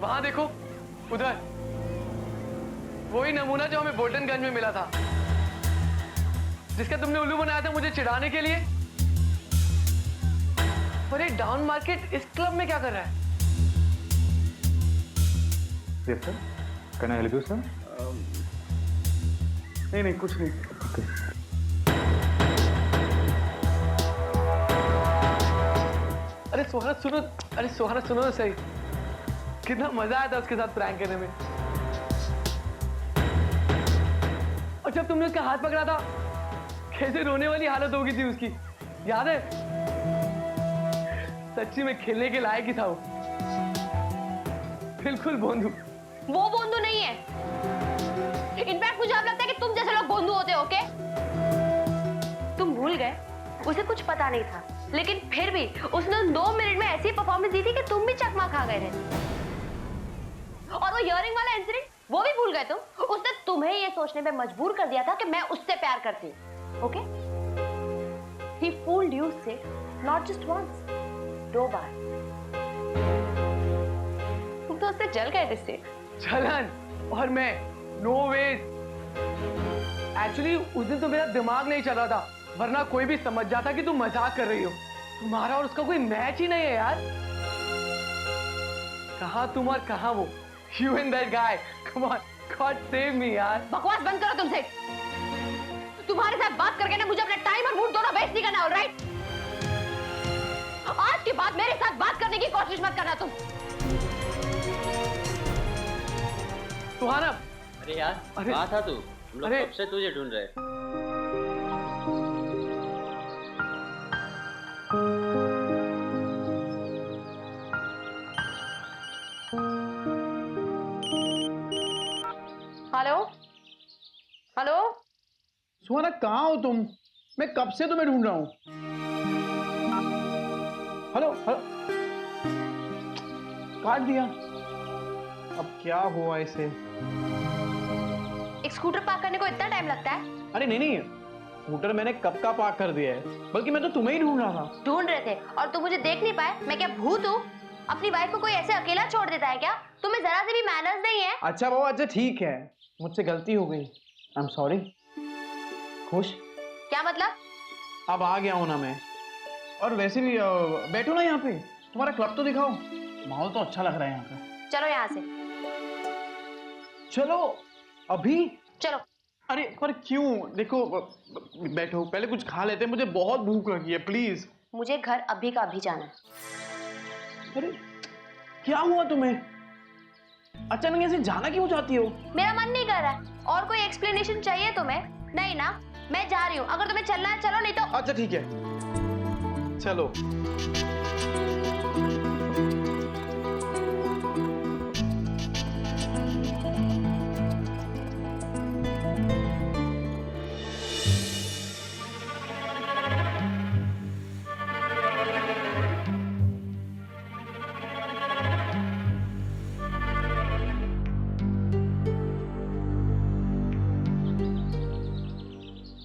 वहां देखो, उधर वही नमूना जो हमें बोल्टनगंज में मिला था, जिसका तुमने उल्लू बनाया था मुझे चिढ़ाने के लिए। और ये डाउन मार्केट इस क्लब में क्या कर रहा है? Yes, sir. Can I help you, sir? नहीं नहीं, कुछ नहीं। Okay. अरे सोहना सुनो, अरे सोहना सुनो तो सही, कितना मजा आया था उसके साथ प्रैंक करने में। और जब तुमने उसका हाथ पकड़ा था, कैसे रोने वाली हालत हो गई थी उसकी, याद है? सच्ची में खेलने के लायक ही था वो, बिल्कुल बोंदू। वो बोंदू नहीं है। इनफैक्ट मुझे अब लगता है कि तुम जैसे लोग बोंदू होते हो, ओके? तुम भूल गए, उसे कुछ पता नहीं था, लेकिन फिर भी उसने 2 मिनट में ऐसी परफॉर्मेंस दी थी कि तुम भी चकमा खा गए थे। और वो इयरिंग वाला इंसिडेंट, वो भी भूल गए तुम। उसने तुम्हें ये सोचने पे मजबूर कर दिया था कि मैं उससे प्यार करती हूँ, okay? He fooled you, Sid, not just once, 2 बार। तुम तो उससे जल गए थे, Sid। जलन और मैं नो वेज। एक्चुअली उस दिन तो मेरा दिमाग नहीं चल रहा था, वरना कोई भी समझ जाता कि तुम मजाक कर रही हो। तुम्हारा और उसका कोई मैच ही नहीं है यार। कहाँ तुम और कहाँ वो? You and that guy. Come on, God save me यार। बकवास बंद करो तुमसे। तुम्हारे साथ बात करके ना मुझे अपना टाइम और मूड दोनों वेस्ट नहीं करना, ऑलराइट? आज के बाद मेरे साथ बात करने की कोशिश मत करना तुम। सुहाना। अरे यार, कहाँ था तू? हम लोग कब से तुझे ढूंढ रहे। हेलो हेलो, सुहाना कहाँ हो तुम? मैं कब से तुम्हें ढूंढ रहा हूँ। हेलो हेलो, काट दिया। अब क्या हुआ इसे? एक स्कूटर पार्क करने को इतना टाइम लगता है? अरे नहीं नहीं, स्कूटर मैंने कब का पार्क कर दिया है, बल्कि मैं तो तुम्हें ही ढूंढ रहा था। ढूंढ रहे थे और तुम मुझे देख नहीं पाए? मैं क्या भूत हूँ? अपनी वाइफ को कोई ऐसे अकेला छोड़ देता है क्या? तुम्हें जरा से भी मैनर्स नहीं है। अच्छा बाबा, अच्छा ठीक है, मुझसे गलती हो गई, आई एम सॉरी। खुश? क्या मतलब? अब आ गया हूं ना मैं। और वैसे भी बैठो ना यहाँ पे, तुम्हारा क्लब तो दिखाओ, माहौल तो अच्छा लग रहा है यहाँ का। चलो यहाँ से। चलो अभी? चलो। अरे पर क्यों? देखो, बैठो, पहले कुछ खा लेते हैं, मुझे बहुत भूख लगी है, प्लीज। मुझे घर अभी का अभी जाना है। अरे क्या हुआ तुम्हें? अचानक ऐसे जाना क्यों चाहती हो? मेरा मन नहीं कर रहा है। और कोई एक्सप्लेनेशन चाहिए तुम्हें? नहीं ना, मैं जा रही हूँ। अगर तुम्हें चलना है चलो, नहीं तो। अच्छा ठीक है, चलो।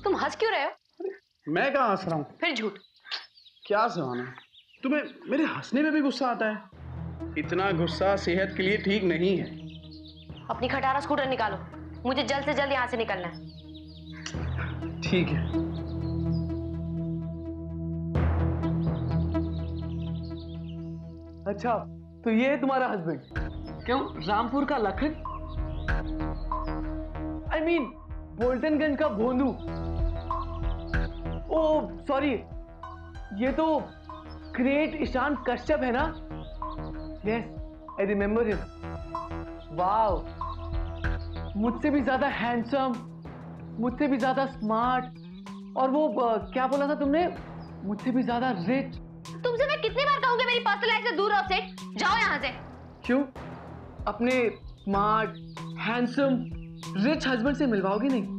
तुम हंस क्यों रहे हो? मैं कहाँ हंस रहा हूँ? फिर झूठ। क्या सुहाना, तुम्हें मेरे हंसने में भी गुस्सा आता है? इतना गुस्सा सेहत के लिए ठीक नहीं है। अपनी खटारा स्कूटर निकालो, मुझे जल्द से जल्द यहाँ से निकलना है। ठीक है। अच्छा, तो ये है तुम्हारा हस्बैंड? क्यों, रामपुर का लखन? आई मीन बोल्टनगंज का भोंदू। ओह सॉरी, ये तो ग्रेट ईशान कश्यप है ना? Yes, I remember him. Wow, मुझसे भी ज्यादा हैंडसम, मुझसे भी ज्यादा स्मार्ट, और वो क्या बोला था तुमने? मुझसे भी ज्यादा रिच। तुमसे मैं कितनी बार कहूंगी मेरी पर्सनल लाइफ से दूर रहो, सेठ। जाओ यहाँ से। क्यों? अपने स्मार्ट, हैंडसम, रिच हस्बैंड से मिलवाओगी नहीं?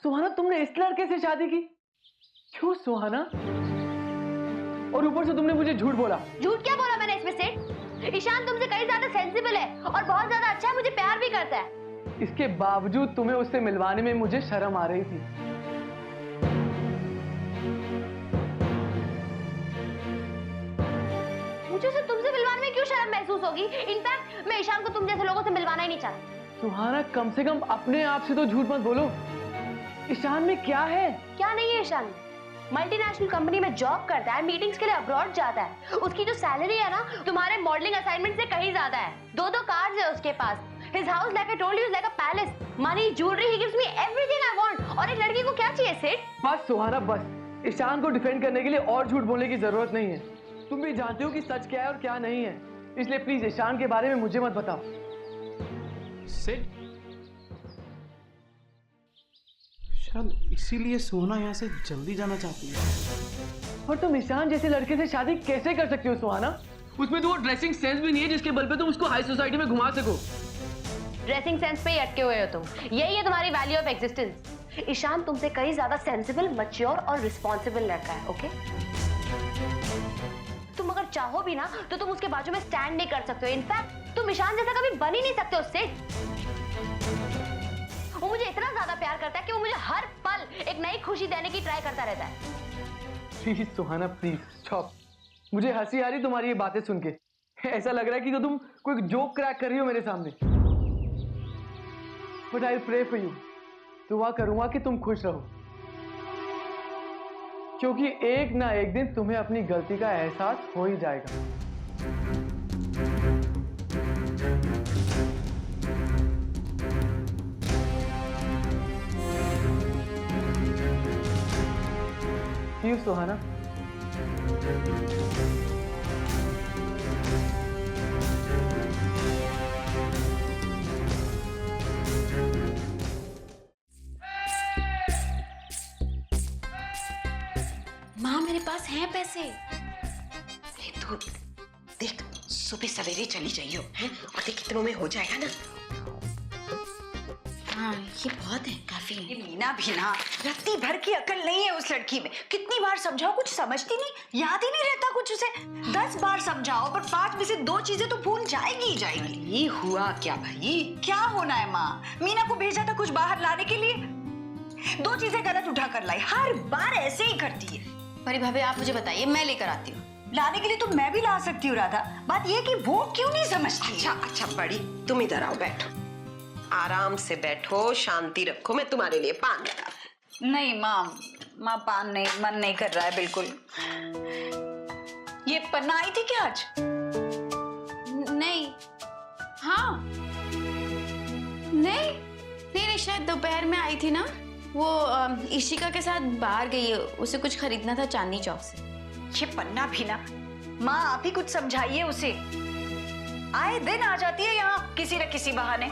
सुहाना, तुमने इस लड़के से शादी की? क्यों सुहाना? और ऊपर से तुमने मुझे झूठ बोला। झूठ क्या बोला मैंने इसमें सेठ? ईशान तुमसे कहीं ज्यादा सेंसिबल है और बहुत ज्यादा अच्छा है, मुझे प्यार भी करता है। इसके बावजूद तुम्हें उससे मिलवाने में मुझे शर्म आ रही थी। मुझे उसे तुमसे मिलवाने में क्यों शर्म महसूस होगी? इनफैक्ट मैं ईशान को तुम जैसे लोगों से मिलवाना ही नहीं चाहती। सुहाना कम से कम अपने आप से तो झूठ मत बोलो। ईशान में क्या है? क्या नहीं है ईशान? मल्टीनेशनल कंपनी में जॉब करता है, मीटिंग्स के लिए अब्रॉड जाता है। उसकी जो सैलरी है ना, तुम्हारे मॉडलिंग असाइनमेंट से कहीं ज्यादा है। 2 कार्स है उसके पास। His house, like I told you, is like a palace. Money, jewelry, he gives me everything I want. और एक लड़की को क्या चाहिए सिड? बस सुहाना बस। ईशान को डिफेंड करने के लिए और झूठ बोलने की जरूरत नहीं है। तुम भी जानते हो कि सच क्या है और क्या नहीं है, इसलिए प्लीज ईशान के बारे में मुझे मत बताओ। सिड, शायद इसीलिए सोना यहाँ से जल्दी जाना चाहती है। और तुम ईशान जैसे लड़के से शादी कैसे कर सकते हो सुहाना? उसमें तो वो ड्रेसिंग सेंस भी नहीं है जिसके बल पे तुम उसको हाई सोसाइटी में घुमा सको। ड्रेसिंग सेंस पे ही अटके हुए हो तुम। यही है तुम्हारी वैल्यू ऑफ एग्जिस्टेंस। ईशान तुमसे कहीं ज्यादा सेंसिबल, मैच्योर और रिस्पॉन्सिबल लड़का है, ओके? तुम अगर चाहो भी ना तो तुम उसके बाजू में स्टैंड नहीं कर सकते हो। इनफैक्ट तुम ईशान जैसा कभी बन ही नहीं सकते उससे। वो मुझे इतना ज्यादा प्यार करता है कि वो मुझे हर पल एक नई खुशी देने की ट्राई करता रहता है। Please Suhana please stop. मुझे हंसी आ रही तुम्हारी ये बातें सुन के। ऐसा लग रहा है कि तुम कोई जोक क्रैक कर रही हो मेरे सामने। But I pray for you. दुआ करूंगा कि तुम खुश रहो, क्योंकि एक ना एक दिन तुम्हें अपनी गलती का एहसास हो ही जाएगा। See you, सुहाना। माँ मेरे पास हैं पैसे। तो देख सुबह सवेरे चली जाइयो हैं और देख कितनों में हो जाएगा ना। हाँ ये बहुत है, काफी है। ये मीना भी ना रत्ती भर की अकल नहीं है उस लड़की में। कितनी बार समझाओ कुछ समझती नहीं, याद ही नहीं रहता कुछ उसे। 10 बार समझाओ पर 5 में से 2 चीजें तो भूल जाएगी ही जाएगी। ये हुआ क्या भाई? क्या होना है माँ? मीना को भेजा था कुछ बाहर लाने के लिए, 2 चीजें गलत उठा कर लाई। हर बार ऐसे ही करती है। परी भाभी आप मुझे बताइए, मैं लेकर आती हूँ। लाने के लिए तो मैं भी ला सकती हूँ राधा, बात ये कि वो क्यों नहीं समझती। अच्छा अच्छा बड़ी, तुम इधर आओ, बैठो, आराम से बैठो, शांति रखो, मैं तुम्हारे लिए पान लगा। नहीं माँ पान नहीं, मन नहीं कर रहा है बिल्कुल। ये पन्ना आई थी क्या आज? नहीं, हाँ नहीं, शायद दोपहर में आई थी ना। वो इशिका के साथ बाहर गई है, उसे कुछ खरीदना था चांदनी चौक से। ये पन्ना भी ना, माँ आप ही कुछ समझाइए उसे। आए दिन आ जाती है यहाँ किसी न किसी बहाने।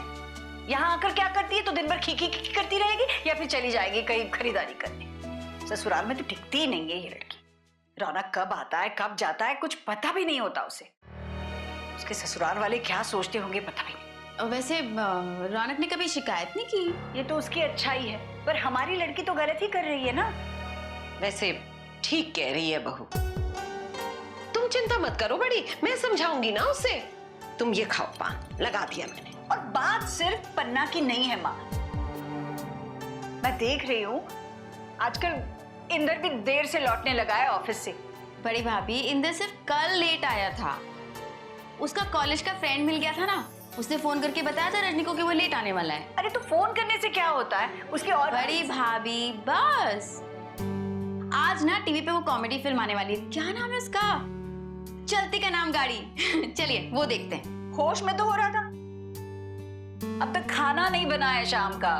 यहाँ आकर क्या करती है? तो दिन भर खी करती रहेगी या फिर चली जाएगी कहीं खरीदारी करने। ससुराल में तो टिकती ही नहीं है ये लड़की। रौनक कब आता है कब जाता है कुछ पता भी नहीं होता उसे। उसके ससुराल वाले क्या सोचते होंगे पता भी नहीं। वैसे रौनक ने कभी शिकायत नहीं की। ये तो उसकी अच्छाई है, पर हमारी लड़की तो गलत ही कर रही है ना। वैसे ठीक कह रही है बहू, तुम चिंता मत करो बड़ी, मैं समझाऊंगी ना उसे। तुम ये खाओ, पान लगा दिया मैंने। और बात सिर्फ पन्ना की नहीं है माँ। मैं देख रही हूँ आजकल इंदर भी देर से लौटने लगा है ऑफिस से। बड़ी भाभी इंदर सिर्फ कल लेट आया था। उसका कॉलेज का फ्रेंड मिल गया था ना, उसने फोन करके बताया था रजनी को कि वो लेट आने वाला है। अरे तो फोन करने से क्या होता है उसके। और बड़ी भाभी बस आज ना टीवी पे वो कॉमेडी फिल्म आने वाली है, क्या नाम है उसका? चलती का नाम गाड़ी। चलिए वो देखते हैं। होश में तो हो रहा था, अब तक खाना नहीं बना है शाम का।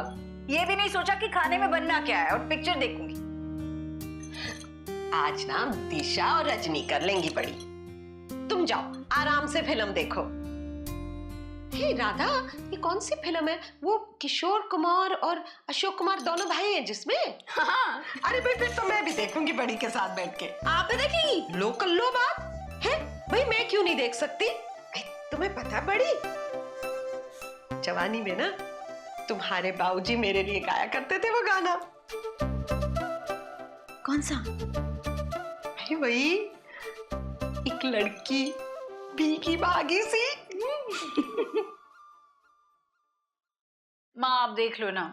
ये भी नहीं सोचा कि खाने में बनना क्या है, और पिक्चर देखूंगी। आज ना दिशा और रजनी कर लेंगी बड़ी, तुम जाओ आराम से फिल्म देखो। हे राधा, ये कौन सी फिल्म है? वो किशोर कुमार और अशोक कुमार दोनों भाई हैं जिसमें? हाँ। अरे भाई फिर तो मैं भी देखूंगी बड़ी के साथ बैठ के। आप भी देखेंगी? लो कर लो बात है भाई, मैं क्यों नहीं देख सकती? तुम्हें पता बड़ी, जवानी में ना तुम्हारे बाबूजी मेरे लिए गाया करते थे वो गाना। कौन सा? अरे वही, एक लड़की भीगी भागी सी। माँ आप देख लो ना,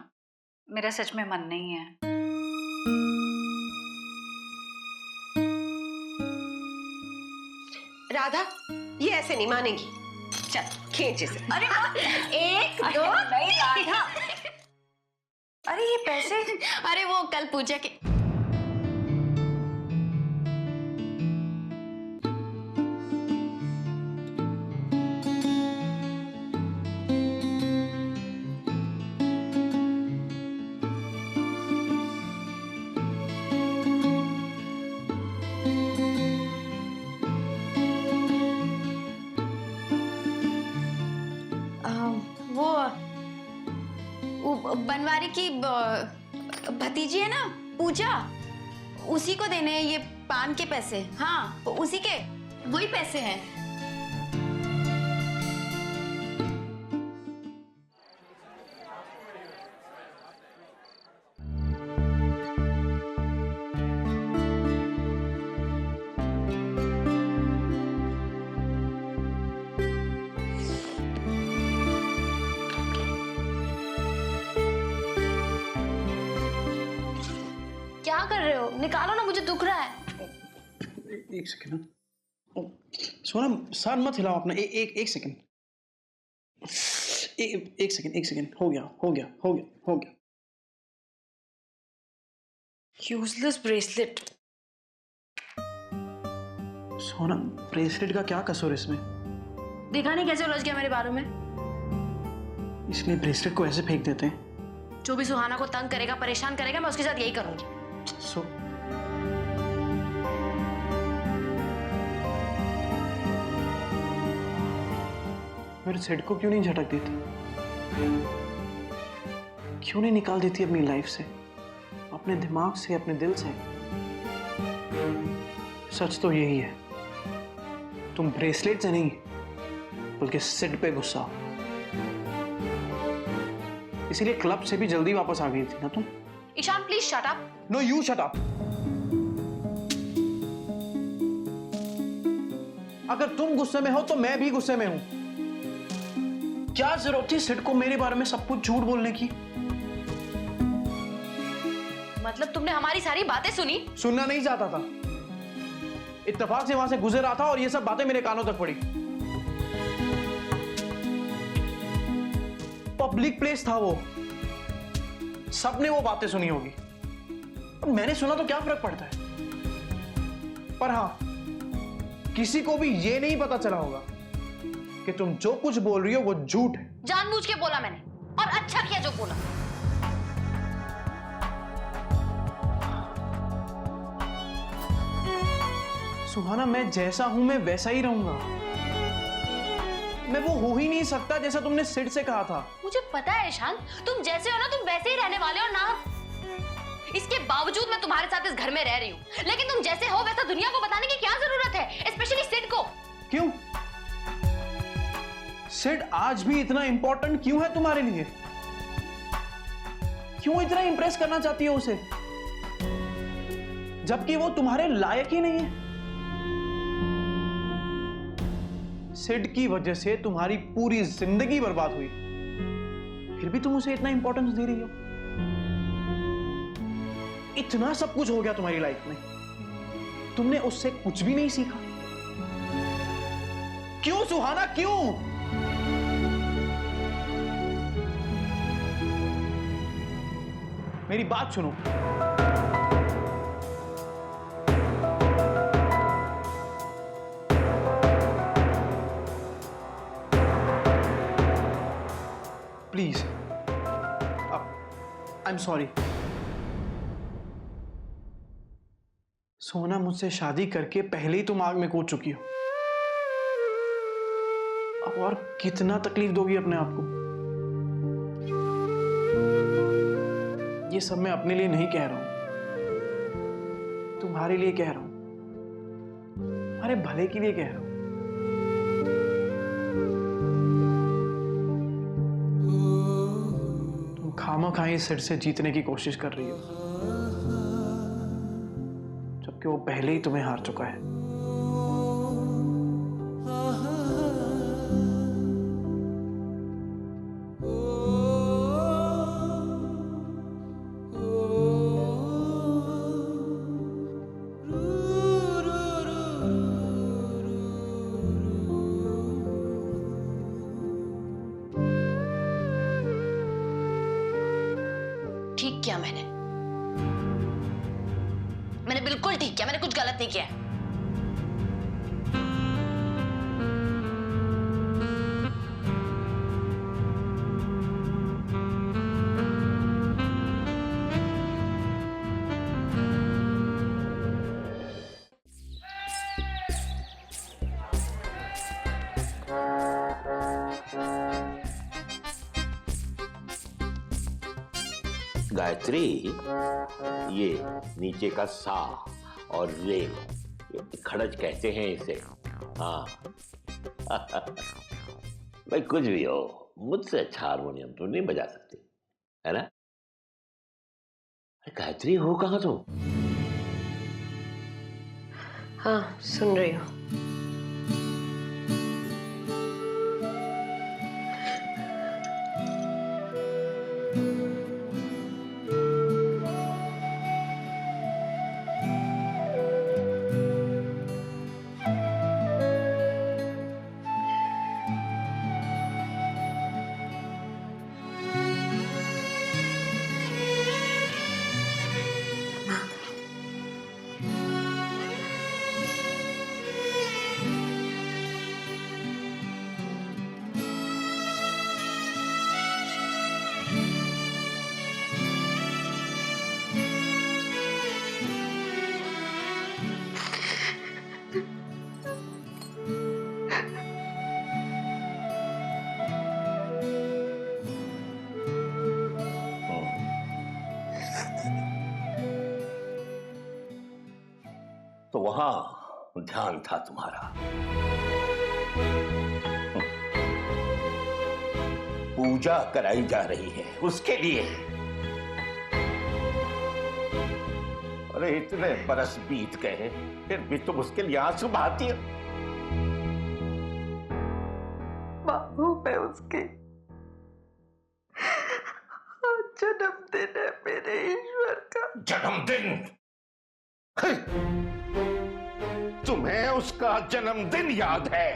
मेरा सच में मन नहीं है। राधा ये ऐसे नहीं मानेगी। चल खींच इसे। अरे एक दो नहीं राधा। अरे ये पैसे। अरे वो कल पूजा के वो बनवारी की भतीजी है ना पूजा, उसी को देने हैं ये पान के पैसे। हाँ उसी के वही पैसे हैं। क्या कर रहे हो? निकालो ना, मुझे दुख रहा है। एक सेकंड। सोना सर मत हिलाओ अपना। एक सेकंड। एक सेकंड। हो गया। Useless bracelet. सोना ब्रेसलेट का क्या कसूर इसमें? देखा नहीं कैसे उलझ गया मेरे बारों में? इसलिए ब्रेसलेट को ऐसे फेंक देते हैं। जो भी सुहाना को तंग करेगा, परेशान करेगा, मैं उसके साथ यही करूंगी। सो मेरे सेट को क्यों नहीं झटक देती? क्यों नहीं निकाल देती अपनी लाइफ से, अपने दिमाग से, अपने दिल से? सच तो यही है, तुम ब्रेसलेट से नहीं बल्कि सिड पे गुस्सा हो। इसीलिए क्लब से भी जल्दी वापस आ गई थी ना तुम। Ishaan please shut up. No you shut up. अगर तुम गुस्से में हो तो मैं भी गुस्से में हूं। क्या जरूरत थी सिड को मेरे बारे में सब कुछ झूठ बोलने की? मतलब तुमने हमारी सारी बातें सुनी? सुनना नहीं चाहता था, इत्तेफाक से वहां से गुजर रहा था और ये सब बातें मेरे कानों तक पड़ी। पब्लिक प्लेस था वो, सबने वो बातें सुनी होगी। और मैंने सुना तो क्या फर्क पड़ता है? पर हां, किसी को भी ये नहीं पता चला होगा कि तुम जो कुछ बोल रही हो वो झूठ है। जानबूझ के बोला मैंने, और अच्छा किया जो बोला। सुहाना, मैं जैसा हूं मैं वैसा ही रहूंगा। मैं वो हो ही नहीं सकता जैसा तुमने सिड से कहा था। मुझे पता है ईशान, तुम जैसे हो ना तुम वैसे ही रहने वाले हो ना। इसके बावजूद मैं तुम्हारे साथ इस घर में रह रही हूँ, लेकिन तुम जैसे हो वैसा दुनिया को बताने की क्या जरूरत है, स्पेशली सिड को। क्यों? सिड आज भी इतना इंपॉर्टेंट क्यों है तुम्हारे लिए? क्यों इतना इंप्रेस करना चाहती हो उसे, जबकि वो तुम्हारे लायक ही नहीं है? सिड की वजह से तुम्हारी पूरी जिंदगी बर्बाद हुई, फिर भी तुम उसे इतना इंपॉर्टेंस दे रही हो। इतना सब कुछ हो गया तुम्हारी लाइफ में, तुमने उससे कुछ भी नहीं सीखा। क्यों सुहाना, क्यों? मेरी बात सुनो। Please, I am sorry. सोना, मुझसे शादी करके पहले ही तुम आग में कूद चुकी हो। अब और कितना तकलीफ दोगी अपने आप को? ये सब मैं अपने लिए नहीं कह रहा हूं, तुम्हारे लिए कह रहा हूं, तुम्हारे भले के लिए कह रहा हूं। तुम खामखा इस सिड से जीतने की कोशिश कर रही हो, जबकि वो पहले ही तुम्हें हार चुका है। मैंने बिल्कुल ठीक किया, मैंने कुछ गलत नहीं किया है। गायत्री, ये नीचे का सा और रे, ये खड़ज कहते हैं इसे। हाँ भाई कुछ भी हो, मुझसे अच्छा हारमोनियम तो नहीं बजा सकती, है ना? गायत्री, हो कहाँ तुम? हाँ, सुन रही हूँ। तो वहां ध्यान था तुम्हारा। पूजा कराई जा रही है उसके लिए। अरे इतने बरस बीत गए, फिर भी तुम उसके लिए आंसू बहाती हो। बाबू, मैं उसके जन्मदिन है मेरे ईश्वर का। जन्मदिन? तुम्हें उसका जन्मदिन याद है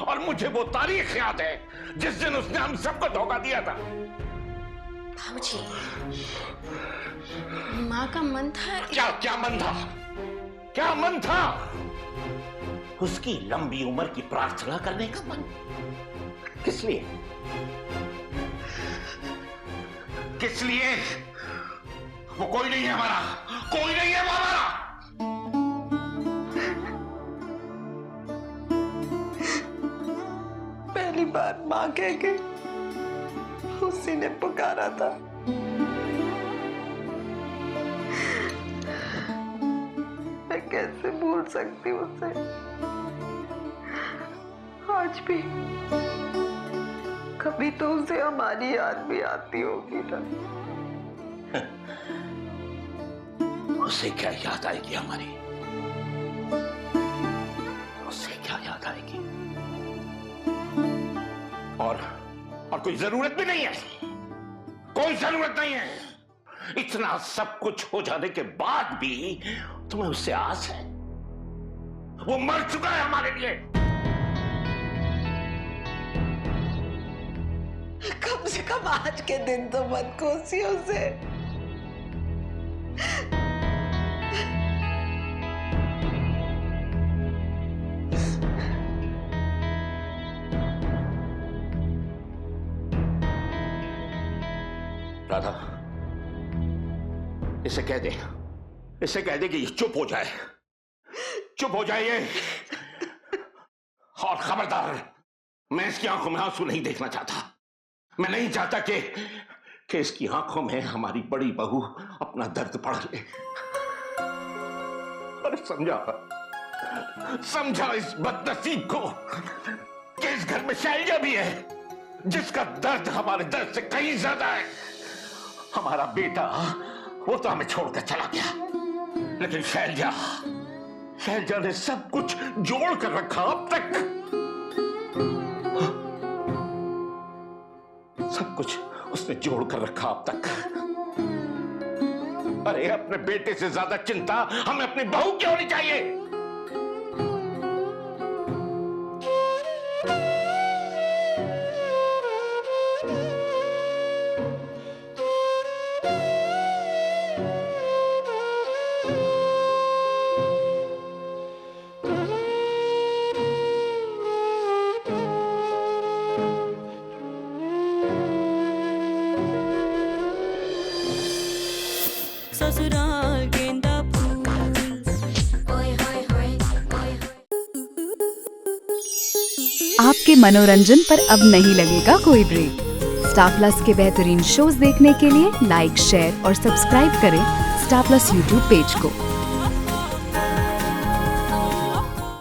और मुझे वो तारीख याद है जिस दिन उसने हम सबको धोखा दिया था। बाबूजी, माँ का मन था। क्या मन था? क्या मन था? उसकी लंबी उम्र की प्रार्थना करने का मन। किस लिए? किस लिए? वो कोई नहीं है हमारा, कोई नहीं है वो हमारा। पहली बार माँ कह के उसी ने पुकारा था। मैं कैसे भूल सकती हूँ उसे। आज भी कभी तो उसे हमारी याद भी आती होगी ना। उसे क्या याद आएगी हमारी? उसे क्या याद आएगी? और कोई जरूरत भी नहीं है, कोई जरूरत नहीं है। इतना सब कुछ हो जाने के बाद भी तुम्हें उससे आस है? वो मर चुका है हमारे लिए। कम से कम आज के दिन तो मत कोसी उसे। राधा, इसे कह दे, इसे कह दे कि ये चुप हो जाए, चुप हो जाए ये। और खबरदार, मैं इसकी आंखों में आंसू नहीं देखना चाहता। मैं नहीं चाहता कि इसकी आंखों में हमारी बड़ी बहू अपना दर्द पढ़ ले। अरे समझा इस बदनसीब को कि इस घर में शैलजा भी है जिसका दर्द हमारे दर्द से कहीं ज्यादा है। हमारा बेटा वो तो हमें छोड़कर चला गया, लेकिन शैलजा ने सब कुछ जोड़ कर रखा अब तक। सब कुछ उसने जोड़ कर रखा अब तक। अरे अपने बेटे से ज्यादा चिंता हमें अपनी बहू की होनी चाहिए। ससुराल गेंदा आपके मनोरंजन पर अब नहीं लगेगा कोई ब्रेक। स्टार प्लस के बेहतरीन शोज देखने के लिए लाइक, शेयर और सब्सक्राइब करें स्टार प्लस यूट्यूब पेज को।